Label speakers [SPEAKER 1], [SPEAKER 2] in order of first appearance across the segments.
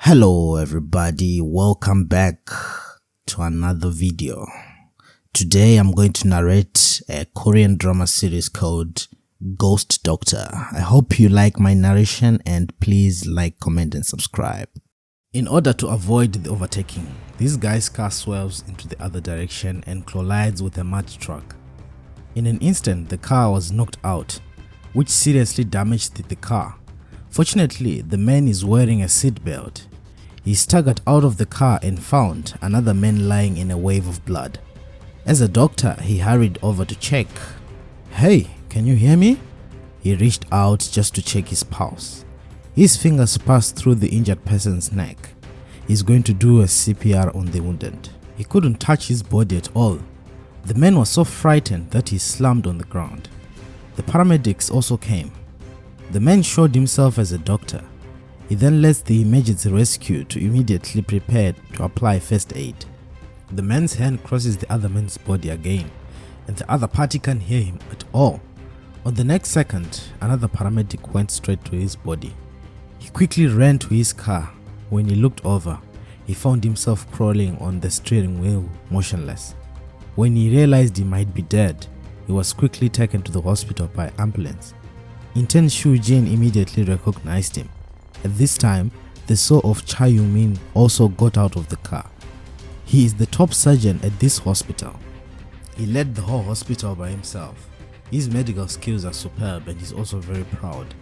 [SPEAKER 1] Hello everybody, welcome back to another video. Today I'm going to narrate a Korean drama series called Ghost Doctor. I hope you like my narration and please like, comment and subscribe. In order to avoid the overtaking, this guy's car swerves into the other direction and collides with a mud truck. In an instant, the car was knocked out, which seriously damaged the car. Fortunately, the man is wearing a seatbelt. He staggered out of the car and found another man lying in a wave of blood. As a doctor, he hurried over to check. "Hey, can you hear me?" He reached out just to check his pulse. His fingers passed through the injured person's neck. He's going to do a CPR on the wounded. He couldn't touch his body at all. The man was so frightened that he slammed on the ground. The paramedics also came. The man showed himself as a doctor. He then lets the emergency rescue to immediately prepare to apply first aid. The man's hand crosses the other man's body again, and the other party can't hear him at all. On the next second, another paramedic went straight to his body. He quickly ran to his car. When he looked over, he found himself crawling on the steering wheel, motionless. When he realized he might be dead, he was quickly taken to the hospital by ambulance. Intern Shu Jin immediately recognized him. At this time, the soul of Cha Young-min also got out of the car. He is the top surgeon at this hospital. He led the whole hospital by himself. His medical skills are superb and he's also very proud.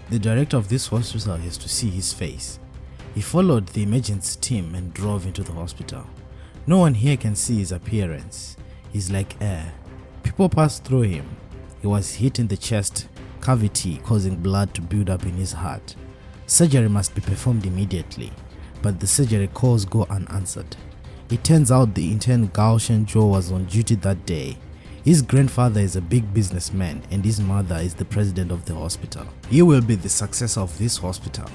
[SPEAKER 1] The director of this hospital has to see his face. He followed the emergency team and drove into the hospital. No one here can see his appearance. He's like air. People pass through him. He was hit in the chest cavity, causing blood to build up in his heart. Surgery must be performed immediately, but the surgery calls go unanswered. It turns out the intern Gao Shenjo was on duty that day. His grandfather is a big businessman and his mother is the president of the hospital. He will be the successor of this hospital,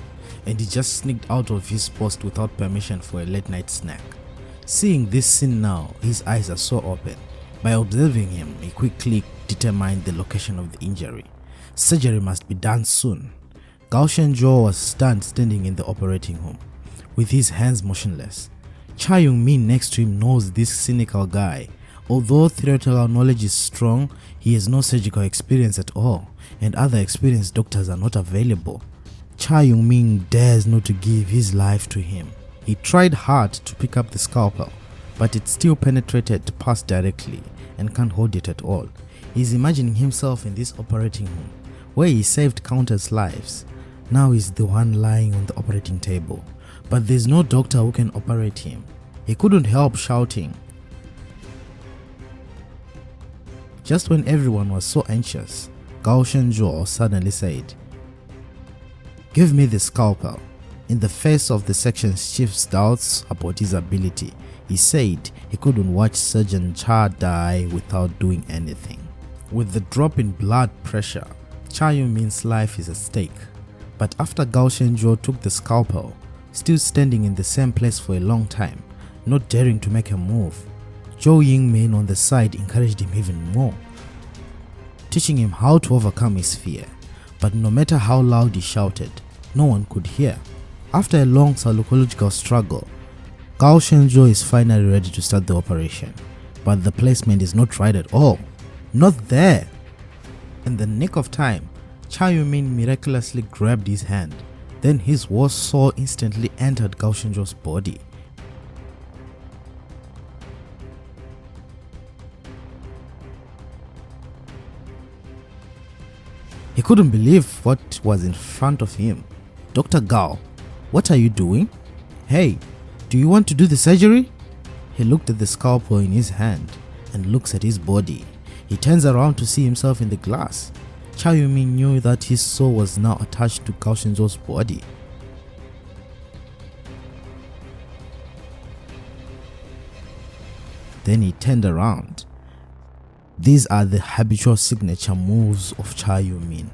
[SPEAKER 1] and he just sneaked out of his post without permission for a late night snack. Seeing this scene now, his eyes are so open. By observing him, he quickly determined the location of the injury. Surgery must be done soon. Gao Shenjo was standing in the operating room, with his hands motionless. Cha Young-min next to him knows this cynical guy. Although theoretical knowledge is strong, he has no surgical experience at all, and other experienced doctors are not available. Cha Young-min dares not to give his life to him. He tried hard to pick up the scalpel, but it still penetrated past directly and can't hold it at all. He's imagining himself in this operating room, where he saved countless lives. Now he's the one lying on the operating table, but there's no doctor who can operate him. He couldn't help shouting. Just when everyone was so anxious, Gao Shenjo suddenly said, "Give me the scalpel." In the face of the section's chief's doubts about his ability, he said he couldn't watch Surgeon Cha die without doing anything. With the drop in blood pressure, Cha Young-min's life is at stake. But after Gao Shenjo took the scalpel, still standing in the same place for a long time, not daring to make a move, Zhou Yingmin on the side encouraged him even more, teaching him how to overcome his fear. But no matter how loud he shouted, no one could hear. After a long psychological struggle, Gao Shenjo is finally ready to start the operation, but the placement is not right at all. Not there! In the nick of time, Cha Young-min miraculously grabbed his hand. Then his war saw instantly entered Gao Shenjo's body. He couldn't believe what was in front of him. "Dr. Gao, what are you doing? Hey, do you want to do the surgery?" He looked at the scalpel in his hand and looks at his body. He turns around to see himself in the glass. Cha Young-min knew that his soul was now attached to Gao Shenjo's body. Then he turned around. These are the habitual signature moves of Cha Young-min.